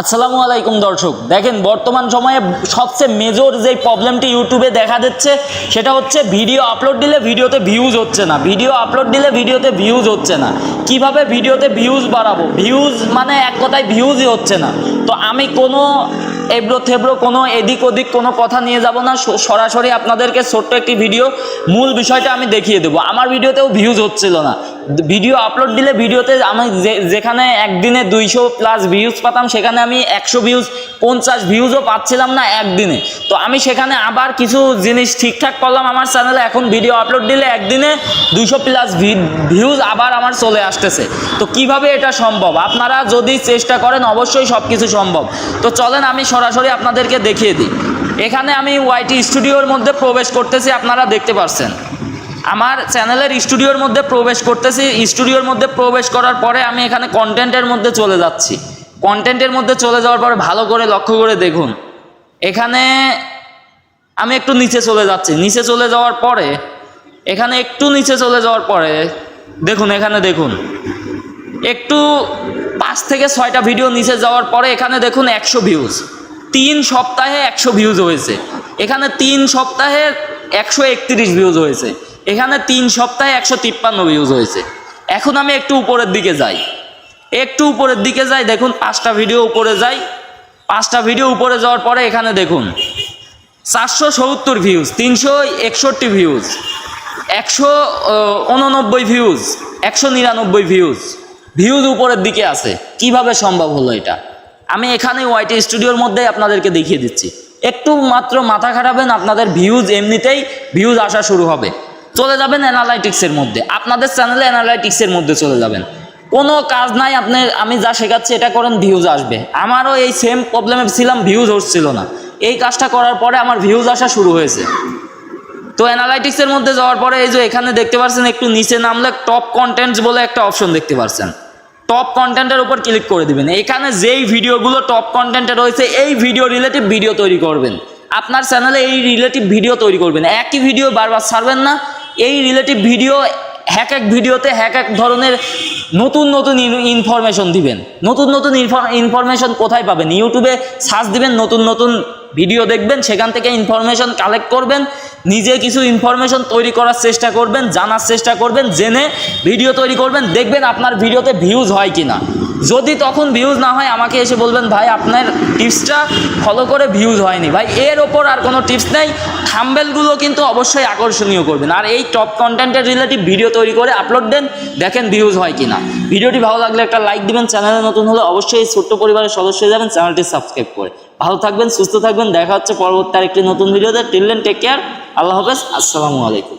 আসসালামু আলাইকুম দর্শক, দেখেন বর্তমান সময়ে সবচেয়ে মেজর যে প্রবলেমটি ইউটিউবে দেখা দিচ্ছে সেটা হচ্ছে ভিডিও আপলোড দিলে ভিডিওতে ভিউজ হচ্ছে না। ভিডিও আপলোড দিলে ভিডিওতে ভিউজ হচ্ছে না। কিভাবে ভিডিওতে ভিউজ বাড়াবো? ভিউজ মানে এক কথায় ভিউজই হচ্ছে না। তো আমি কোনো এবড়ো থেবড়ো কোনো এদিক ওদিক কোনো কথা নিয়ে যাব না, সরাসরি আপনাদেরকে ছোট্ট একটি ভিডিও মূল বিষয়টা আমি দেখিয়ে দেবো। আমার ভিডিওতেও ভিউজ হচ্ছিল না। ভিডিও আপলোড দিলে ভিডিওতে আমি যেখানে একদিনে 200+ ভিউজ পেতাম সেখানে আমি 100 ভিউজ 50 ভিউজও পাচ্ছিলাম না একদিনে। তো আমি সেখানে আবার কিছু জিনিস ঠিকঠাক করলাম আমার চ্যানেলে। এখন ভিডিও আপলোড দিলে একদিনে 200+ ভিউজ আবার আমার চলে আসতেছে। তো কিভাবে এটা সম্ভব? আপনারা যদি চেষ্টা করেন অবশ্যই সব কিছু সম্ভব। তো চলেন আমি সরাসরি আপনাদেরকে দেখিয়ে দিই। এখানে আমি ওয়াইটি স্টুডিওর মধ্যে প্রবেশ করতেছি, আপনারা দেখতে পাচ্ছেন আমার চ্যানেলের স্টুডিওর মধ্যে প্রবেশ করতেছি। স্টুডিওর মধ্যে প্রবেশ করার পরে আমি এখানে কন্টেন্টের মধ্যে চলে যাচ্ছি। কন্টেন্টের মধ্যে চলে যাওয়ার পরে ভালো করে লক্ষ্য করে দেখুন, এখানে আমি একটু নিচে চলে যাচ্ছি। নিচে চলে যাওয়ার পরে এখানে একটু নিচে চলে যাওয়ার পরে দেখুন, এখানে দেখুন একটু 5 থেকে 6টা ভিডিও নিচে যাওয়ার পরে এখানে দেখুন 100 ভিউজ। 3 সপ্তাহে 100 ভিউজ হয়েছে। এখানে 3 সপ্তাহে 131 ভিউজ হয়েছে। এখানে 3 সপ্তাহে 153 ভিউজ হয়েছে। এখন আমি একটু উপরের দিকে যাই, দেখুন 5টা ভিডিও উপরে যাই। 5টা ভিডিও উপরে যাওয়ার পরে এখানে দেখুন 470 ভিউজ, 361 ভিউজ, 189 ভিউজ, 199 ভিউজ উপরের দিকে আছে। কিভাবে সম্ভব হলো এটা? আমি এখানে ওয়াইটি স্টুডিওর মধ্যেই আপনাদেরকে দেখিয়ে দিচ্ছি। একটু মাত্র মাথা খাটাবেন, আপনাদের ভিউজ এমনিতেই ভিউজ আসা শুরু হবে। চলে যাবেন অ্যানালাইটিক্সের মধ্যে, আপনাদের চ্যানেলে অ্যানালাইটিক্সের মধ্যে চলে যাবেন। কোনো কাজ নাই, আমি যা শেখাচ্ছি এটা করেন, ভিউজ আসবে। আমারও এই সেম প্রবলেমে ছিলাম, ভিউজ হচ্ছিল না। এই কাজটা করার পরে আমার ভিউজ আসা শুরু হয়েছে। তো অ্যানালাইটিক্সের মধ্যে যাওয়ার পরে এই যে এখানে দেখতে পাচ্ছেন, একটু নিচে নামলে টপ কন্টেন্টস বলে একটা অপশন দেখতে পাচ্ছেন। টপ কন্টেন্টের উপর ক্লিক করে দিবেন। এখানে যেই ভিডিওগুলো টপ কন্টেন্টে রয়েছে এই ভিডিও রিলেটিভ ভিডিও তৈরি করবেন। আপনার চ্যানেলে এই রিলেটিভ ভিডিও তৈরি করবেন। একই ভিডিও বারবার ছাড়বেন না। এই রিলেটিভ ভিডিও এক ভিডিওতে এক ধরনের নতুন ইনফরমেশন দিবেন। নতুন ইনফরমেশন কোথায় পাবেন? ইউটিউবে সার্চ দিবেন, নতুন ভিডিও দেখবেন, সেখান থেকে ইনফরমেশন কালেক্ট করবেন। নিজে কিছু ইনফরমেশন তৈরি করার চেষ্টা করবেন, জানার চেষ্টা করবেন, জেনে ভিডিও তৈরি করবেন। দেখবেন আপনার ভিডিওতে ভিউজ হয় কিনা। যদি তখন ভিউজ না হয় আমাকে এসে বলবেন, ভাই আপনার টিপসটা ফলো করে ভিউজ হয়নি। ভাই এর ওপর আর কোনো টিপস নেই। থাম্বনেলগুলো কিন্তু অবশ্যই আকর্ষণীয় করবেন। আর এই টপ কন্টেন্টের রিলেটিভ ভিডিও তৈরি করে আপলোড দেন, দেখেন ভিউজ হয় কিনা। ভিডিওটি ভালো লাগলে একটা লাইক দিবেন। চ্যানেলে নতুন হলে অবশ্যই এই ছোট্ট পরিবারের সদস্য হয়ে যাবেন, চ্যানেলটি সাবস্ক্রাইব করে। ভালো থাকবেন, সুস্থ থাকবেন। দেখা হচ্ছে পরবর্তী আরেকটি নতুন ভিডিওতে। Till then take care. আল্লাহ হাফেজ। আসসালামু আলাইকুম।